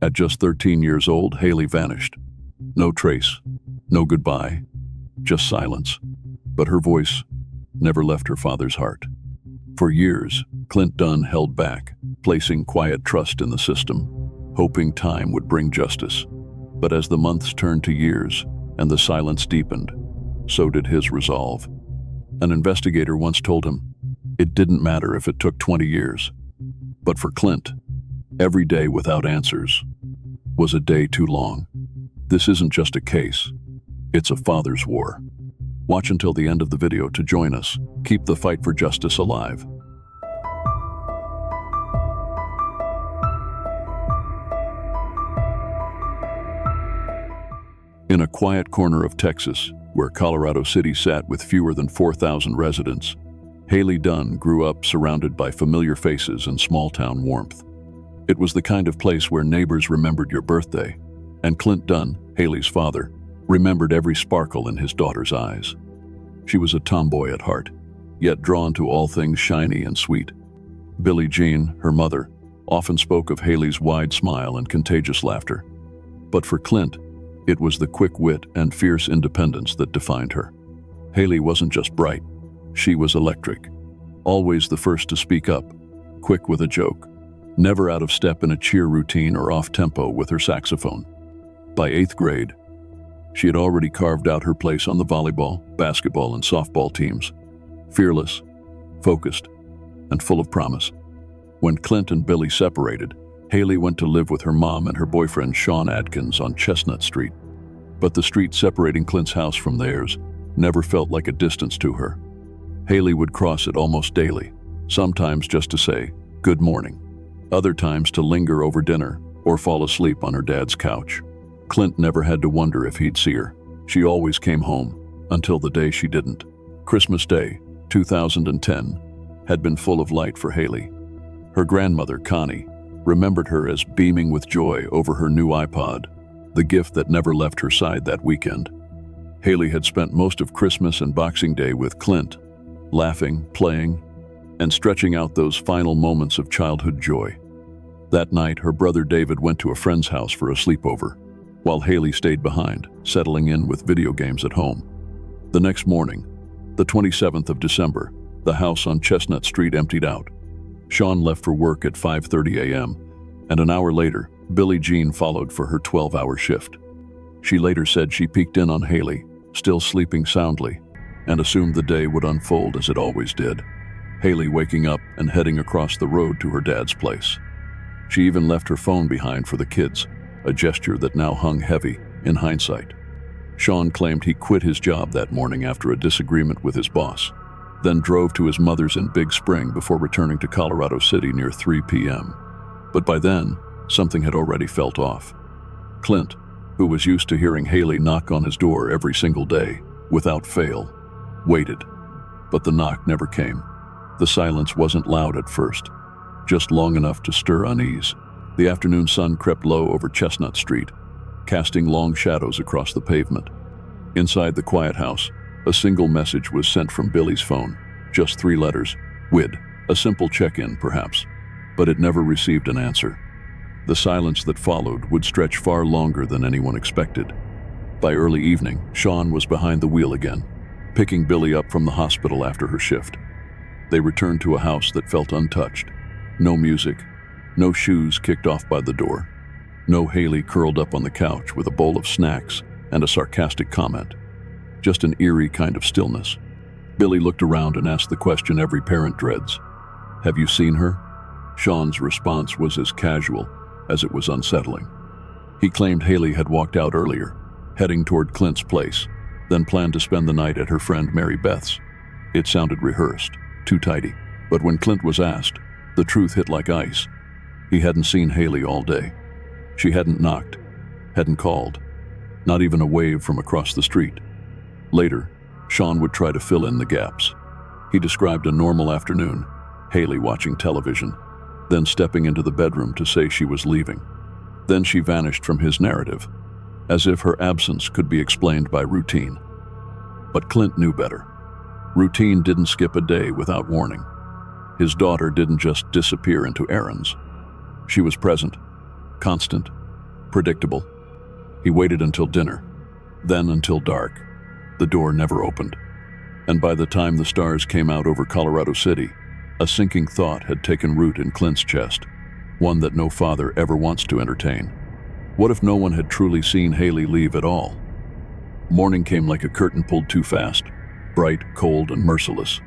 At just 13 years old, Haley vanished. No trace, no goodbye, just silence. But her voice never left her father's heart. For years, Clint Dunn held back, placing quiet trust in the system, hoping time would bring justice. But as the months turned to years and the silence deepened, so did his resolve. An investigator once told him, it didn't matter if it took 20 years. But for Clint, every day without answers was a day too long. This isn't just a case, it's a father's war. Watch until the end of the video to join us. Keep the fight for justice alive. In a quiet corner of Texas, where Colorado City sat with fewer than 4,000 residents, Haley Dunn grew up surrounded by familiar faces and small-town warmth. It was the kind of place where neighbors remembered your birthday, and Clint Dunn, Haley's father, remembered every sparkle in his daughter's eyes. She was a tomboy at heart, yet drawn to all things shiny and sweet. Billie Jean, her mother, often spoke of Haley's wide smile and contagious laughter. But for Clint, it was the quick wit and fierce independence that defined her. Haley wasn't just bright, she was electric. Always the first to speak up, quick with a joke, never out of step in a cheer routine or off-tempo with her saxophone. By 8th grade, she had already carved out her place on the volleyball, basketball, and softball teams, fearless, focused, and full of promise. When Clint and Billie separated, Haley went to live with her mom and her boyfriend Sean Adkins on Chestnut Street. But the street separating Clint's house from theirs never felt like a distance to her. Haley would cross it almost daily, sometimes just to say, "Good morning," other times to linger over dinner or fall asleep on her dad's couch. Clint never had to wonder if he'd see her. She always came home, until the day she didn't. Christmas Day, 2010, had been full of light for Haley. Her grandmother, Connie, remembered her as beaming with joy over her new iPod, the gift that never left her side that weekend. Haley had spent most of Christmas and Boxing Day with Clint, laughing, playing, and stretching out those final moments of childhood joy. That night, her brother David went to a friend's house for a sleepover, while Haley stayed behind, settling in with video games at home. The next morning, the 27th of December, the house on Chestnut Street emptied out. Sean left for work at 5:30 a.m., and an hour later, Billie Jean followed for her 12-hour shift. She later said she peeked in on Haley, still sleeping soundly, and assumed the day would unfold as it always did. Haley waking up and heading across the road to her dad's place. She even left her phone behind for the kids, a gesture that now hung heavy in hindsight. Sean claimed he quit his job that morning after a disagreement with his boss, then drove to his mother's in Big Spring before returning to Colorado City near 3 p.m. But by then, something had already felt off. Clint, who was used to hearing Haley knock on his door every single day, without fail, waited. But the knock never came. The silence wasn't loud at first, just long enough to stir unease. The afternoon sun crept low over Chestnut Street, casting long shadows across the pavement. Inside the quiet house, a single message was sent from Billie's phone, just 3 letters, WID, a simple check-in perhaps, but it never received an answer. The silence that followed would stretch far longer than anyone expected. By early evening, Sean was behind the wheel again, picking Billie up from the hospital after her shift. They returned to a house that felt untouched. No music, no shoes kicked off by the door, no Haley curled up on the couch with a bowl of snacks and a sarcastic comment. Just an eerie kind of stillness. Billie looked around and asked the question every parent dreads. "Have you seen her?" Sean's response was as casual as it was unsettling. He claimed Haley had walked out earlier, heading toward Clint's place, then planned to spend the night at her friend Mary Beth's. It sounded rehearsed, too tidy. But when Clint was asked, the truth hit like ice. He hadn't seen Haley all day. She hadn't knocked, hadn't called, not even a wave from across the street. Later, Sean would try to fill in the gaps. He described a normal afternoon, Haley watching television, then stepping into the bedroom to say she was leaving. Then she vanished from his narrative, as if her absence could be explained by routine. But Clint knew better. Routine didn't skip a day without warning. His daughter didn't just disappear into errands. She was present, constant, Predictable. He waited until dinner, then until dark. The door never opened. And by the time the stars came out over Colorado City, a sinking thought had taken root in Clint's chest, one that no father ever wants to entertain. What if no one had truly seen Haley leave at all? Morning came like a curtain pulled too fast, bright, cold, and merciless.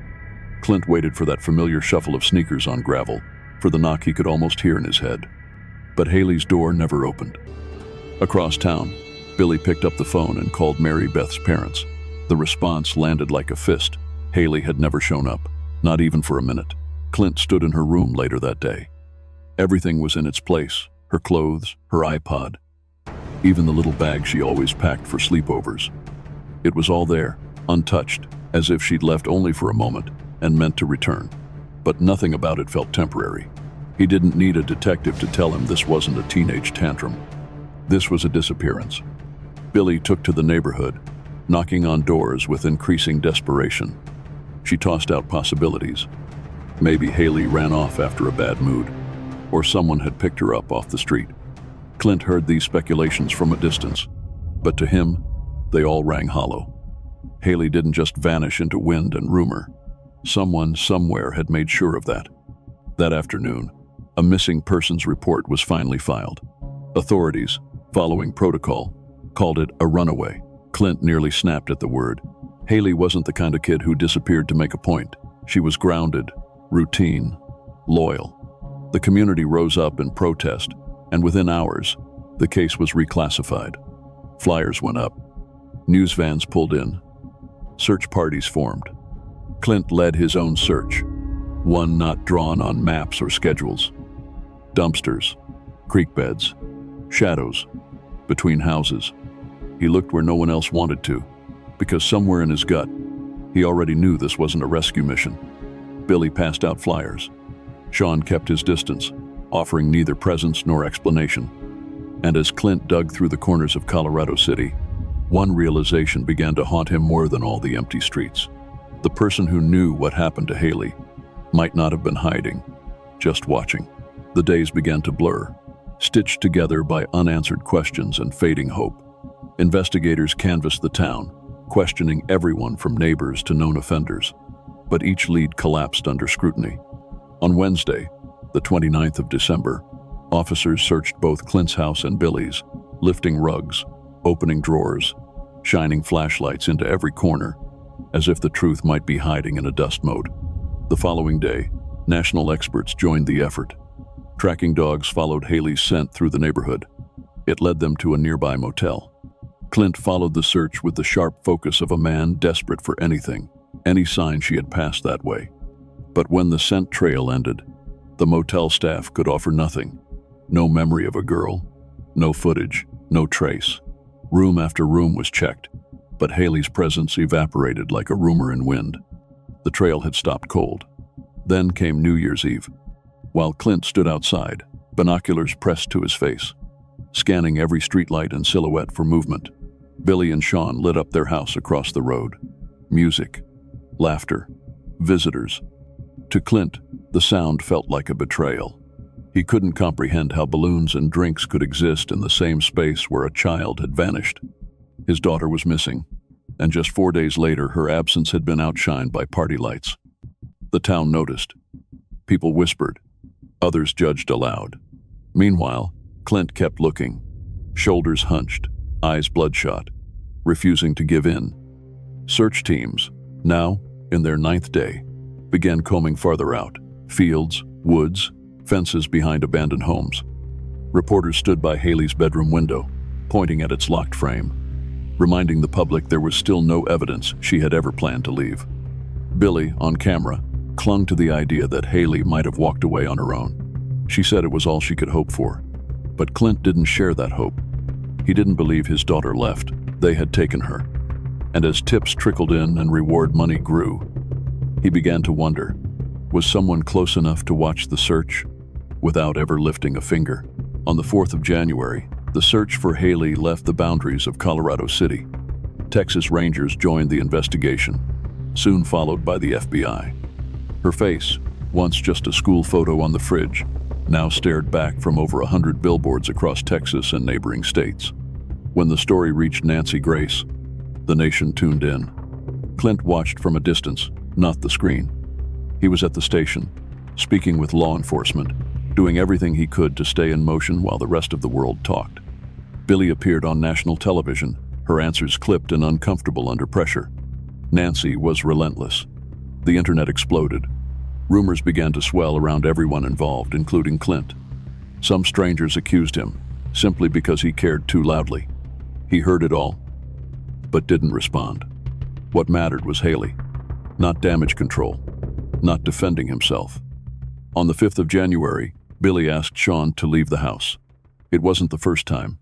Clint waited for that familiar shuffle of sneakers on gravel, for the knock he could almost hear in his head. But Haley's door never opened. Across town, Billy picked up the phone and called Mary Beth's parents. The response landed like a fist. Haley had never shown up, not even for a minute. Clint stood in her room later that day. Everything was in its place, her clothes, her iPod, even the little bag she always packed for sleepovers. It was all there, untouched, as if she'd left only for a moment and meant to return. But nothing about it felt temporary. He didn't need a detective to tell him this wasn't a teenage tantrum. This was a disappearance. Billy took to the neighborhood, knocking on doors with increasing desperation. She tossed out possibilities. Maybe Haley ran off after a bad mood, or someone had picked her up off the street. Clint heard these speculations from a distance, but to him, they all rang hollow. Haley didn't just vanish into wind and rumor. Someone somewhere had made sure of that. That afternoon, a missing persons report was finally filed. Authorities, following protocol, called it a runaway. Clint nearly snapped at the word. Haley wasn't the kind of kid who disappeared to make a point. She was grounded, routine, loyal. The community rose up in protest, and within hours, the case was reclassified. Flyers went up. News vans pulled in. Search parties formed. Clint led his own search, one not drawn on maps or schedules. Dumpsters, creek beds, shadows, between houses. He looked where no one else wanted to, because somewhere in his gut, he already knew this wasn't a rescue mission. Billy passed out flyers. Sean kept his distance, offering neither presence nor explanation. And as Clint dug through the corners of Colorado City, one realization began to haunt him more than all the empty streets. The person who knew what happened to Haley might not have been hiding, just watching. The days began to blur, stitched together by unanswered questions and fading hope. Investigators canvassed the town, questioning everyone from neighbors to known offenders. But each lead collapsed under scrutiny. On Wednesday, the 29th of December, officers searched both Clint's house and Billy's, lifting rugs, opening drawers, shining flashlights into every corner, as if the truth might be hiding in a dust mote. The following day, national experts joined the effort. Tracking dogs followed Haley's scent through the neighborhood. It led them to a nearby motel. Clint followed the search with the sharp focus of a man desperate for anything, any sign she had passed that way. But when the scent trail ended, the motel staff could offer nothing. No memory of a girl, no footage, no trace. Room after room was checked, but Haley's presence evaporated like a rumor in wind. The trail had stopped cold. Then came New Year's Eve. While Clint stood outside, binoculars pressed to his face, scanning every streetlight and silhouette for movement, Billy and Sean lit up their house across the road. Music, laughter, visitors. To Clint, the sound felt like a betrayal. He couldn't comprehend how balloons and drinks could exist in the same space where a child had vanished. His daughter was missing, and just 4 days later, her absence had been outshined by party lights. The town noticed. People whispered. Others judged aloud. Meanwhile, Clint kept looking, shoulders hunched, eyes bloodshot, refusing to give in. Search teams, now in their 9th day, began combing farther out, fields, woods, fences behind abandoned homes. Reporters stood by Haley's bedroom window, pointing at its locked frame, reminding the public there was still no evidence she had ever planned to leave. Billy, on camera, clung to the idea that Haley might have walked away on her own. She said it was all she could hope for. But Clint didn't share that hope. He didn't believe his daughter left. They had taken her. And as tips trickled in and reward money grew, he began to wonder, was someone close enough to watch the search without ever lifting a finger? On the 4th of January, the search for Haley left the boundaries of Colorado City. Texas Rangers joined the investigation, soon followed by the FBI. Her face, once just a school photo on the fridge, now stared back from over 100 billboards across Texas and neighboring states. When the story reached Nancy Grace, the nation tuned in. Clint watched from a distance, not the screen. He was at the station, speaking with law enforcement, doing everything he could to stay in motion while the rest of the world talked. Billy appeared on national television, her answers clipped and uncomfortable under pressure. Nancy was relentless. The internet exploded. Rumors began to swell around everyone involved, including Clint. Some strangers accused him, simply because he cared too loudly. He heard it all, but didn't respond. What mattered was Haley, not damage control, not defending himself. On the 5th of January, Billy asked Sean to leave the house. It wasn't the first time.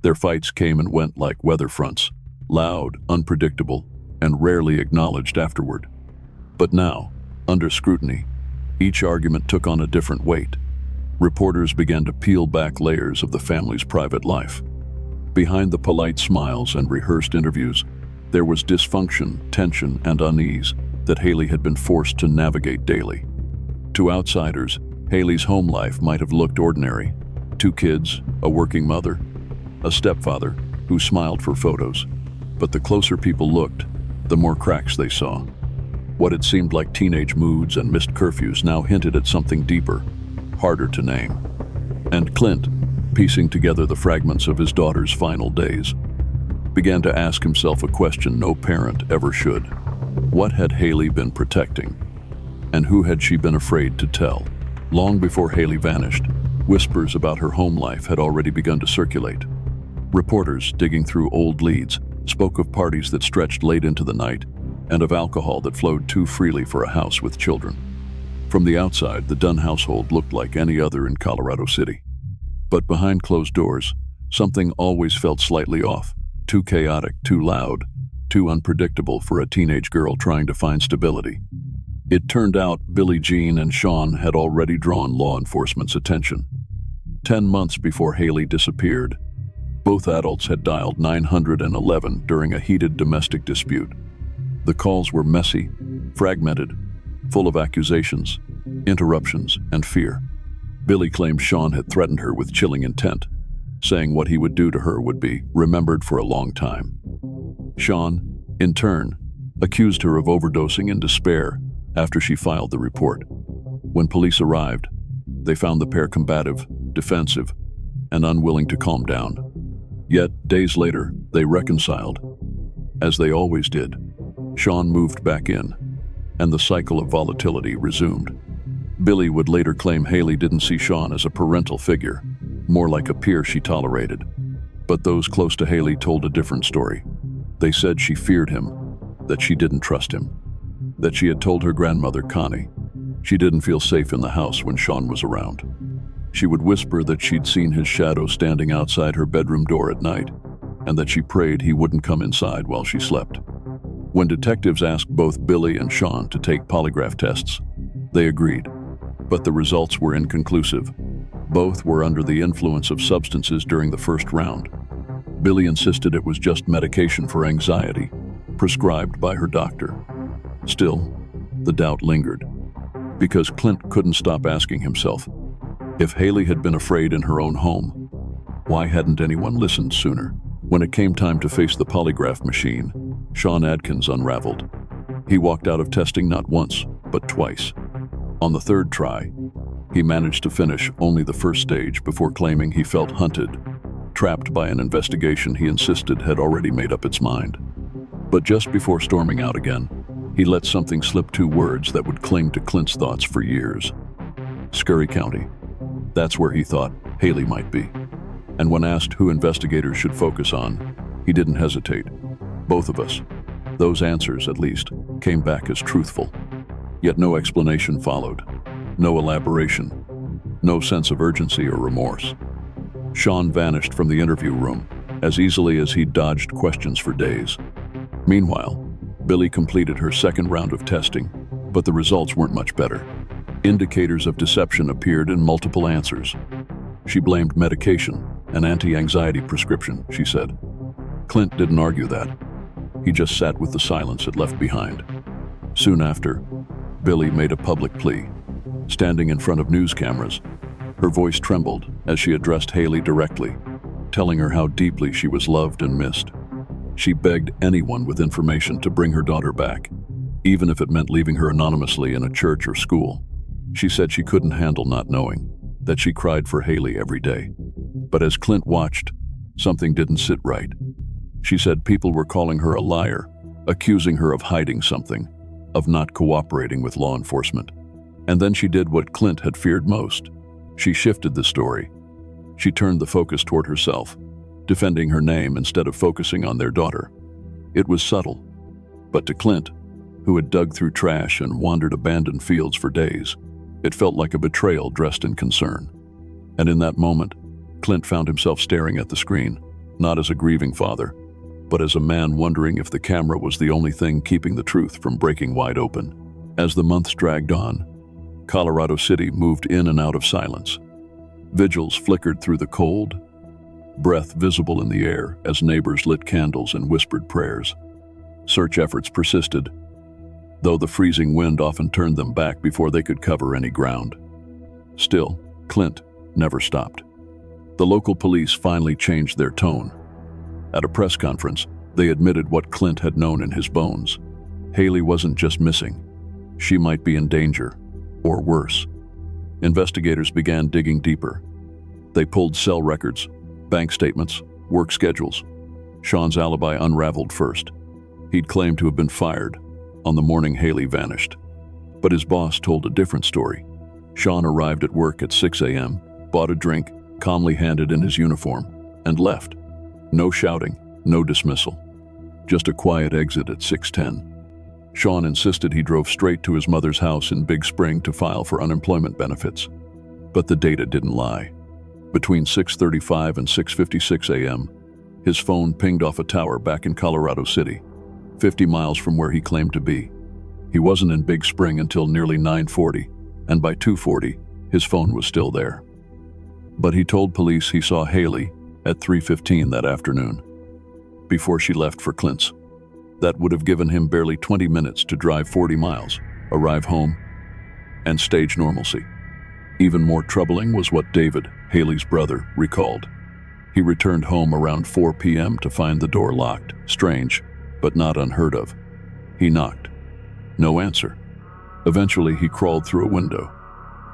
Their fights came and went like weather fronts, loud, unpredictable, and rarely acknowledged afterward. But now, under scrutiny, each argument took on a different weight. Reporters began to peel back layers of the family's private life. Behind the polite smiles and rehearsed interviews, there was dysfunction, tension, and unease that Haley had been forced to navigate daily. To outsiders, Haley's home life might have looked ordinary. 2 kids, a working mother, a stepfather who smiled for photos. But the closer people looked, the more cracks they saw. What had seemed like teenage moods and missed curfews now hinted at something deeper, harder to name. And Clint, piecing together the fragments of his daughter's final days, began to ask himself a question no parent ever should. What had Haley been protecting? And who had she been afraid to tell? Long before Haley vanished, whispers about her home life had already begun to circulate. Reporters, digging through old leads, spoke of parties that stretched late into the night and of alcohol that flowed too freely for a house with children. From the outside, the Dunn household looked like any other in Colorado City. But behind closed doors, something always felt slightly off, too chaotic, too loud, too unpredictable for a teenage girl trying to find stability. It turned out Billie Jean and Sean had already drawn law enforcement's attention. 10 months before Haley disappeared, both adults had dialed 911 during a heated domestic dispute. The calls were messy, fragmented, full of accusations, interruptions, and fear. Billie claimed Sean had threatened her with chilling intent, saying what he would do to her would be remembered for a long time. Sean, in turn, accused her of overdosing in despair after she filed the report. When police arrived, they found the pair combative, defensive, and unwilling to calm down. Yet, days later, they reconciled. As they always did, Sean moved back in, and the cycle of volatility resumed. Billie would later claim Haley didn't see Sean as a parental figure, more like a peer she tolerated. But those close to Haley told a different story. They said she feared him, that she didn't trust him, that she had told her grandmother, Connie, she didn't feel safe in the house when Sean was around. She would whisper that she'd seen his shadow standing outside her bedroom door at night, and that she prayed he wouldn't come inside while she slept. When detectives asked both Billie and Sean to take polygraph tests, they agreed, but the results were inconclusive. Both were under the influence of substances during the first round. Billie insisted it was just medication for anxiety, prescribed by her doctor. Still, the doubt lingered, because Clint couldn't stop asking himself, if Haley had been afraid in her own home, why hadn't anyone listened sooner? When it came time to face the polygraph machine, Sean Adkins unraveled. He walked out of testing not once, but twice. On the 3rd try, he managed to finish only the first stage before claiming he felt hunted, trapped by an investigation he insisted had already made up its mind. But just before storming out again, he let something slip 2 words that would cling to Clint's thoughts for years. Scurry County. That's where he thought Haley might be. And when asked who investigators should focus on, he didn't hesitate. Both of us. Those answers, at least, came back as truthful. Yet no explanation followed. No elaboration. No sense of urgency or remorse. Sean vanished from the interview room as easily as he'd dodged questions for days. Meanwhile, Billie completed her 2nd round of testing, but the results weren't much better. Indicators of deception appeared in multiple answers. She blamed medication, an anti-anxiety prescription, she said. Clint didn't argue that. He just sat with the silence it left behind. Soon after, Billie made a public plea. Standing in front of news cameras, Her voice trembled as she addressed Haley directly, telling her how deeply she was loved and missed. She begged anyone with information to bring her daughter back, even if it meant leaving her anonymously in a church or school. She said she couldn't handle not knowing, that she cried for Haley every day. But as Clint watched, something didn't sit right. She said people were calling her a liar, accusing her of hiding something, of not cooperating with law enforcement. And then she did what Clint had feared most. She shifted the story. She turned the focus toward herself, defending her name instead of focusing on their daughter. It was subtle, but to Clint, who had dug through trash and wandered abandoned fields for days, it felt like a betrayal dressed in concern. And in that moment, Clint found himself staring at the screen, not as a grieving father, but as a man wondering if the camera was the only thing keeping the truth from breaking wide open. As the months dragged on, Colorado City moved in and out of silence. Vigils flickered through the cold, breath visible in the air as neighbors lit candles and whispered prayers. Search efforts persisted, though the freezing wind often turned them back before they could cover any ground. Still, Clint never stopped. The local police finally changed their tone. At a press conference, they admitted what Clint had known in his bones. Haley wasn't just missing. She might be in danger, or worse. Investigators began digging deeper. They pulled cell records, bank statements, work schedules. Sean's alibi unraveled first. He'd claimed to have been fired on the morning Haley vanished. But his boss told a different story. Sean arrived at work at 6 a.m., bought a drink, calmly handed in his uniform, and left. No shouting, no dismissal. Just a quiet exit at 6:10. Sean insisted he drove straight to his mother's house in Big Spring to file for unemployment benefits. But the data didn't lie. Between 6:35 and 6:56 a.m., his phone pinged off a tower back in Colorado City, 50 miles from where he claimed to be. He wasn't in Big Spring until nearly 9:40, and by 2:40, his phone was still there. But he told police he saw Haley at 3:15 that afternoon, before she left for Clint's. That would have given him barely 20 minutes to drive 40 miles, arrive home, and stage normalcy. Even more troubling was what David, Haley's brother, recalled. He returned home around 4 p.m. to find the door locked. Strange, but not unheard of. He knocked. No answer. Eventually, he crawled through a window.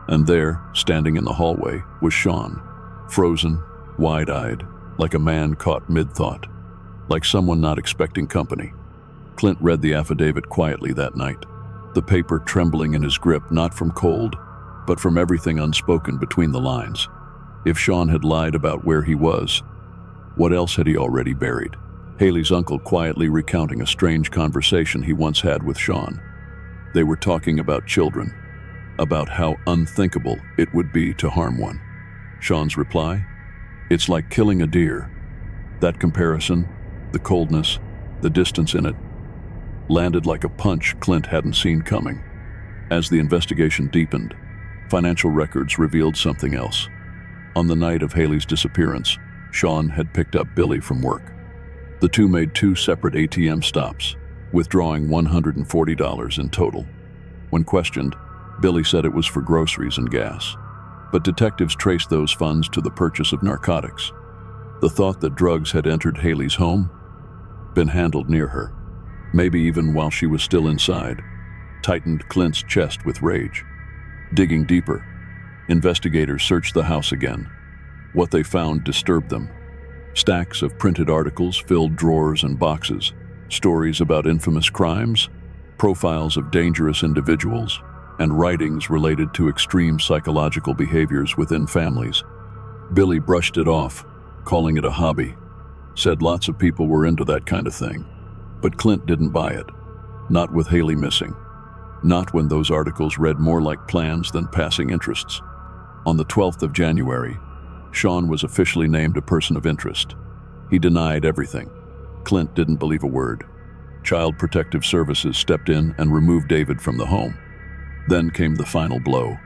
And there, standing in the hallway, was Sean, frozen, wide-eyed, like a man caught mid-thought, like someone not expecting company. Clint read the affidavit quietly that night, the paper trembling in his grip, not from cold, but from everything unspoken between the lines. If Sean had lied about where he was, what else had he already buried? Haley's uncle quietly recounting a strange conversation he once had with Sean. They were talking about children, about how unthinkable it would be to harm one. Sean's reply? It's like killing a deer. That comparison, the coldness, the distance in it, landed like a punch Clint hadn't seen coming. As the investigation deepened, financial records revealed something else. On the night of Haley's disappearance, Sean had picked up Billy from work. The two made 2 separate ATM stops, withdrawing $140 in total. When questioned, Billy said it was for groceries and gas. But detectives traced those funds to the purchase of narcotics. The thought that drugs had entered Haley's home, been handled near her, maybe even while she was still inside, tightened Clint's chest with rage. Digging deeper, investigators searched the house again. What they found disturbed them. Stacks of printed articles filled drawers and boxes, stories about infamous crimes, profiles of dangerous individuals, and writings related to extreme psychological behaviors within families. Billy brushed it off, calling it a hobby, said lots of people were into that kind of thing. But Clint didn't buy it. Not with Haley missing. Not when those articles read more like plans than passing interests. On the 12th of January, Sean was officially named a person of interest. He denied everything. Clint didn't believe a word. Child Protective Services stepped in and removed David from the home. Then came the final blow.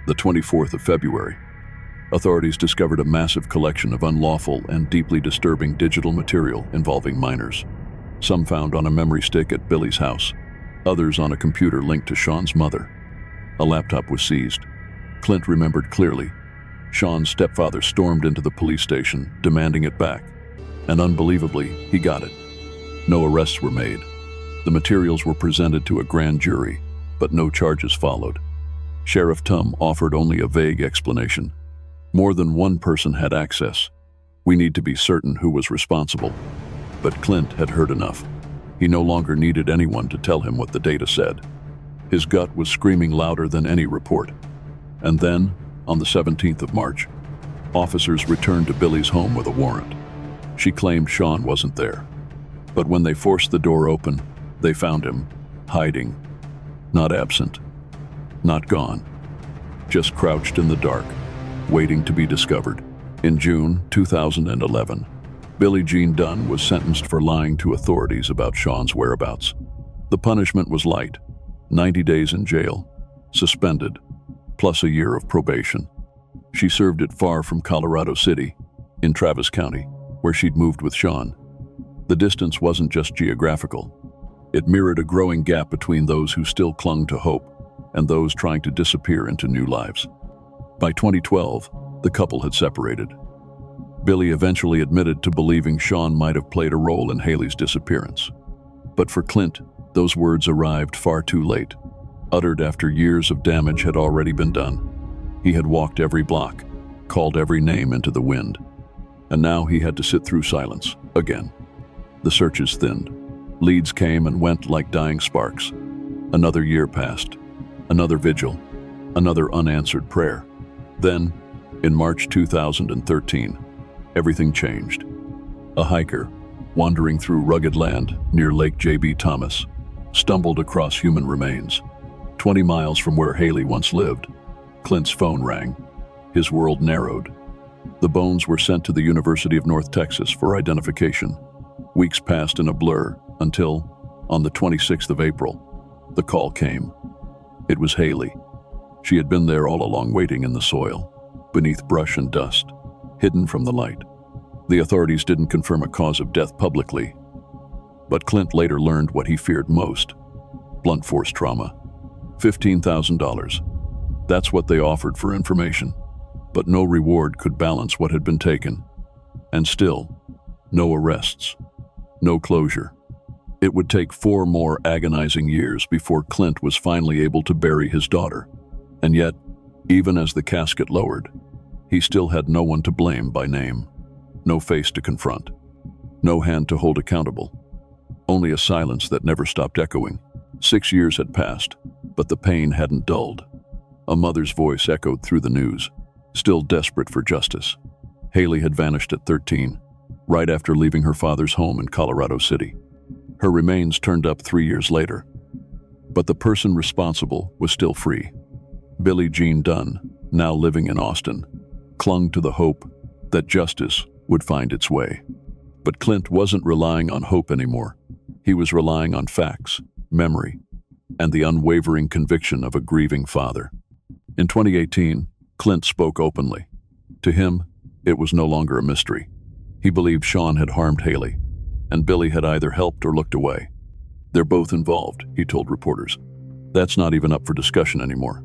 The 24th of February. Authorities discovered a massive collection of unlawful and deeply disturbing digital material involving minors. Some found on a memory stick at Billy's house, others on a computer linked to Sean's mother. A laptop was seized. Clint remembered clearly. Sean's stepfather stormed into the police station, demanding it back. And unbelievably, he got it. No arrests were made. The materials were presented to a grand jury, but no charges followed. Sheriff Dunn offered only a vague explanation. More than one person had access. We need to be certain who was responsible. But Clint had heard enough. He no longer needed anyone to tell him what the data said. His gut was screaming louder than any report. And then, on the 17th of March, officers returned to Billy's home with a warrant. She claimed Sean wasn't there. But when they forced the door open, they found him, hiding. Not absent. Not gone. Just crouched in the dark, waiting to be discovered. In June 2011, Billie Jean Dunn was sentenced for lying to authorities about Sean's whereabouts. The punishment was light, 90 days in jail, suspended, plus a year of probation. She served it far from Colorado City, in Travis County, where she'd moved with Sean. The distance wasn't just geographical. It mirrored a growing gap between those who still clung to hope and those trying to disappear into new lives. By 2012, the couple had separated. Billy eventually admitted to believing Sean might have played a role in Haley's disappearance. But for Clint, those words arrived far too late, uttered after years of damage had already been done. He had walked every block, called every name into the wind, and now he had to sit through silence again. The searches thinned. Leads came and went like dying sparks. Another year passed, another vigil, another unanswered prayer. Then, in March 2013, everything changed. A hiker, wandering through rugged land near Lake J.B. Thomas, stumbled across human remains. 20 miles from where Haley once lived, Clint's phone rang. His world narrowed. The bones were sent to the University of North Texas for identification. Weeks passed in a blur until, on the 26th of April, the call came. It was Haley. She had been there all along, waiting in the soil, beneath brush and dust, hidden from the light. The authorities didn't confirm a cause of death publicly, but Clint later learned what he feared most: blunt force trauma. $15,000. That's what they offered for information, but no reward could balance what had been taken. And still, no arrests, no closure. It would take 4 more agonizing years before Clint was finally able to bury his daughter. And yet, even as the casket lowered, he still had no one to blame by name, no face to confront, no hand to hold accountable, only a silence that never stopped echoing. 6 years had passed, but the pain hadn't dulled. A mother's voice echoed through the news, still desperate for justice. Haley had vanished at 13, right after leaving her father's home in Colorado City. Her remains turned up 3 years later, but the person responsible was still free. Billie Jean Dunn, now living in Austin, clung to the hope that justice would find its way. But Clint wasn't relying on hope anymore. He was relying on facts, memory, and the unwavering conviction of a grieving father. In 2018, Clint spoke openly. To him, it was no longer a mystery. He believed Sean had harmed Haley, and Billy had either helped or looked away. They're both involved, he told reporters. That's not even up for discussion anymore.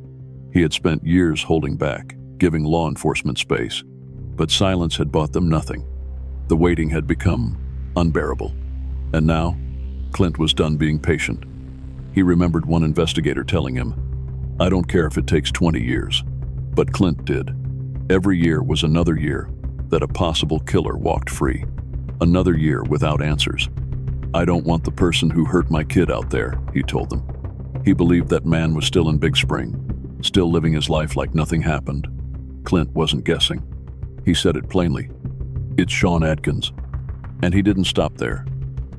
He had spent years holding back, giving law enforcement space, but silence had bought them nothing. The waiting had become unbearable. And now, Clint was done being patient. He remembered one investigator telling him, "I don't care if it takes 20 years." But Clint did. Every year was another year that a possible killer walked free. Another year without answers. "I don't want the person who hurt my kid out there," he told them. He believed that man was still in Big Spring, still living his life like nothing happened. Clint wasn't guessing. He said it plainly. "It's Sean Atkins." And he didn't stop there.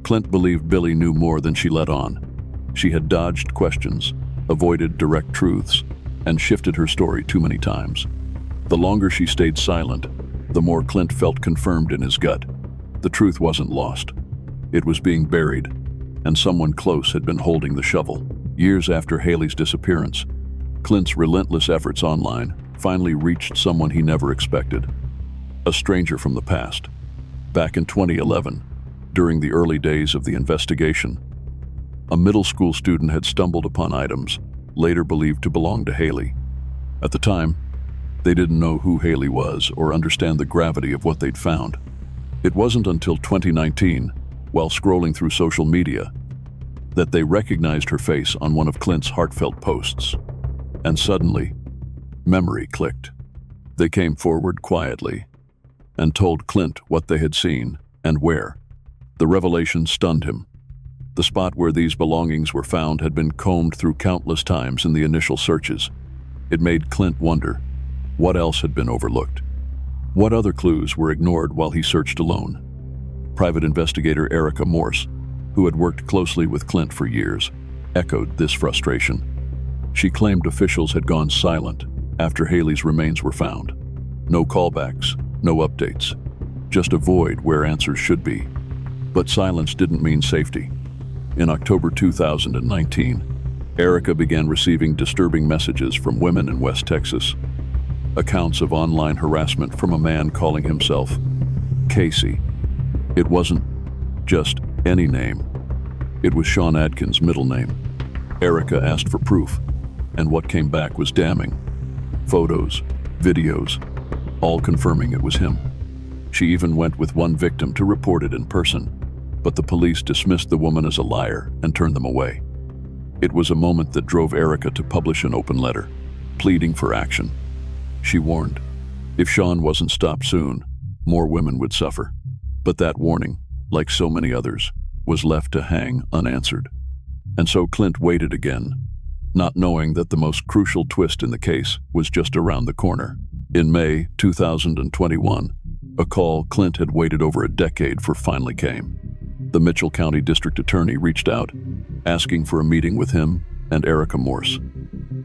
Clint believed Billy knew more than she let on. She had dodged questions, avoided direct truths, and shifted her story too many times. The longer she stayed silent, the more Clint felt confirmed in his gut. The truth wasn't lost. It was being buried, and someone close had been holding the shovel. Years after Haley's disappearance, Clint's relentless efforts online finally reached someone he never expected. A stranger from the past. Back in 2011, during the early days of the investigation, a middle school student had stumbled upon items later believed to belong to Haley. At the time, They didn't know who Haley was or understand the gravity of what they'd found. It wasn't until 2019, while scrolling through social media, that they recognized her face on one of Clint's heartfelt posts. And suddenly, memory clicked. They came forward quietly and told Clint what they had seen and where. The revelation stunned him. The spot where these belongings were found had been combed through countless times in the initial searches. It made Clint wonder, what else had been overlooked? What other clues were ignored while he searched alone? Private investigator Erica Morse, who had worked closely with Clint for years, echoed this frustration. She claimed officials had gone silent after Haley's remains were found. No callbacks, no updates, just a void where answers should be. But silence didn't mean safety. In October 2019, Erica began receiving disturbing messages from women in West Texas. Accounts of online harassment from a man calling himself Casey. It wasn't just any name. It was Sean Adkins' middle name. Erica asked for proof, and what came back was damning. Photos, videos, all confirming it was him. She even went with one victim to report it in person, but the police dismissed the woman as a liar and turned them away. It was a moment that drove Erica to publish an open letter, pleading for action. She warned, if Sean wasn't stopped soon, more women would suffer. But that warning, like so many others, was left to hang unanswered. And so Clint waited again, not knowing that the most crucial twist in the case was just around the corner. In May 2021, a call Clint had waited over a decade for finally came. The Mitchell County District Attorney reached out, asking for a meeting with him and Erica Morse.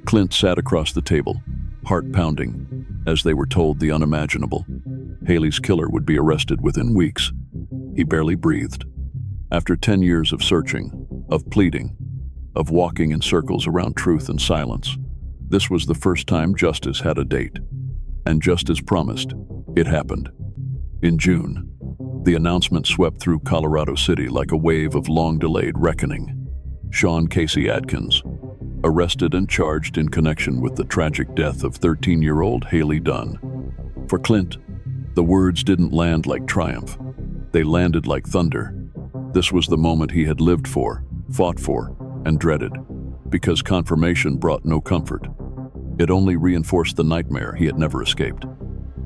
Clint sat across the table, heart pounding, as they were told the unimaginable. Haley's killer would be arrested within weeks. He barely breathed. After 10 years of searching, of pleading, of walking in circles around truth and silence, this was the first time justice had a date. And just as promised, it happened. In June, the announcement swept through Colorado City like a wave of long-delayed reckoning. Sean Casey Adkins, arrested and charged in connection with the tragic death of 13-year-old Haley Dunn. For Clint, the words didn't land like triumph. They landed like thunder. This was the moment he had lived for, fought for, and dreaded, because confirmation brought no comfort. It only reinforced the nightmare he had never escaped.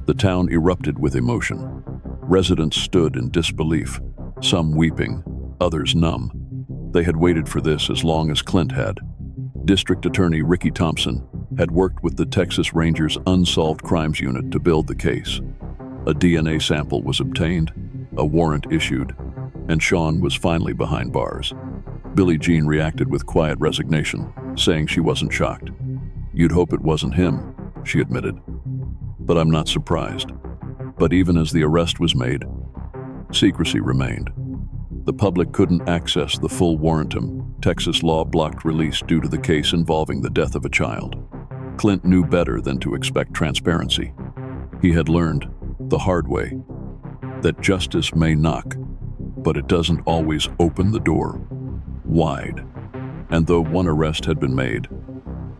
The town erupted with emotion. Residents stood in disbelief, some weeping, others numb. They had waited for this as long as Clint had. District Attorney Ricky Thompson had worked with the Texas Rangers Unsolved Crimes Unit to build the case. A DNA sample was obtained, a warrant issued, and Sean was finally behind bars. Billie Jean reacted with quiet resignation, saying she wasn't shocked. "You'd hope it wasn't him," she admitted. "But I'm not surprised." But even as the arrest was made, secrecy remained. The public couldn't access the full warrantum. Texas law blocked release due to the case involving the death of a child. Clint knew better than to expect transparency. He had learned, the hard way, that justice may knock, but it doesn't always open the door wide. And though one arrest had been made,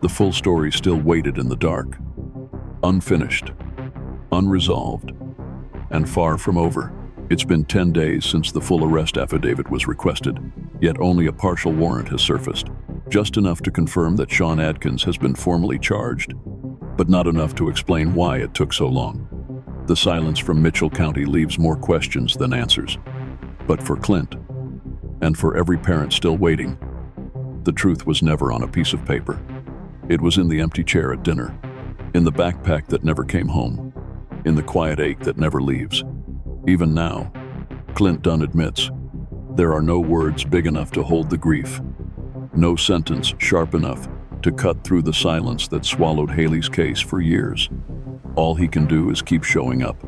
the full story still waited in the dark, unfinished, unresolved, and far from over. It's been 10 days since the full arrest affidavit was requested, yet only a partial warrant has surfaced, just enough to confirm that Sean Adkins has been formally charged, but not enough to explain why it took so long. The silence from Mitchell County leaves more questions than answers. But for Clint, and for every parent still waiting, the truth was never on a piece of paper. It was in the empty chair at dinner, in the backpack that never came home, in the quiet ache that never leaves. Even now, Clint Dunn admits, there are no words big enough to hold the grief, no sentence sharp enough to cut through the silence that swallowed Haley's case for years. All he can do is keep showing up,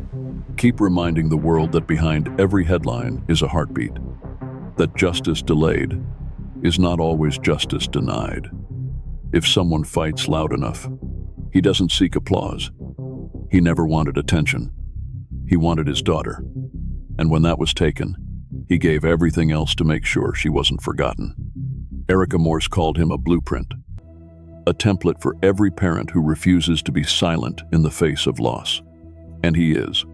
keep reminding the world that behind every headline is a heartbeat, that justice delayed is not always justice denied. If someone fights loud enough, he doesn't seek applause. He never wanted attention. He wanted his daughter. And when that was taken, he gave everything else to make sure she wasn't forgotten. Erica Morse called him a blueprint. a template for every parent who refuses to be silent in the face of loss. And he is,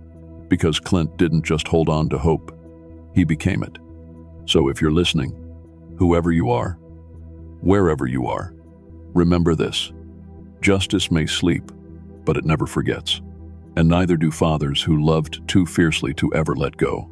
because Clint didn't just hold on to hope, he became it. So if you're listening, whoever you are, wherever you are, remember this: justice may sleep, but it never forgets, and neither do fathers who loved too fiercely to ever let go.